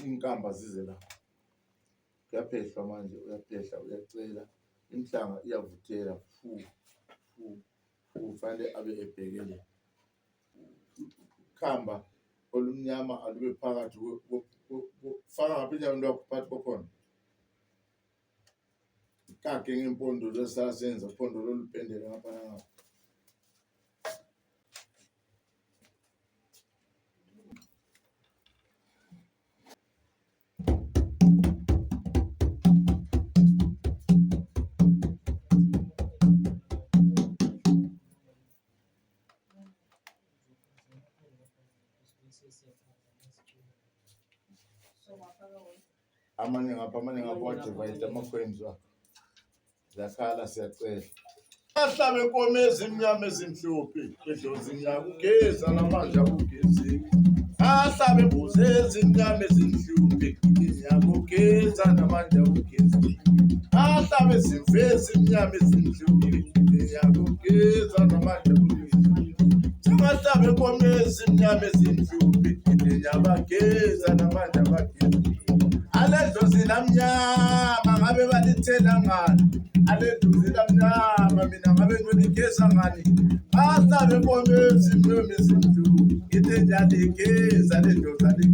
Inkamba zize la uyaphehla manje uyaphehla uyacela inhlanga iyavuthela ufanele abe ebhekele khamba olumnyama alube phakathi faka ngaphinda into phakathi kokhona kake ngempondo lesasenza uphondo lolupendele ngapha ngapha amanye ngapha wadivide ama-coins wakho zakhala siyacela ahlabe inkomo ezimnyama ezimhlophe edlozi ngiyakugeza namanje akugezeki ahlabe imbuzi ezimnyama ezimhlophe ngiyakugeza namanje akugezeki ahlabe izimvu ezimnyama ezimhlophe ngiyakugeza namanje akugezeki ahlabe inkomo ezimnyama ezimhlophe ngiyabageza namanje akugezeki aledlozi lamnyama ngabe balithela ngani aledlozi lamnyama mina ngabe ngiligeza ngani ahlabe inkomo ezimnyama ezimhlophe ngithe ngiyaligeza ledlozi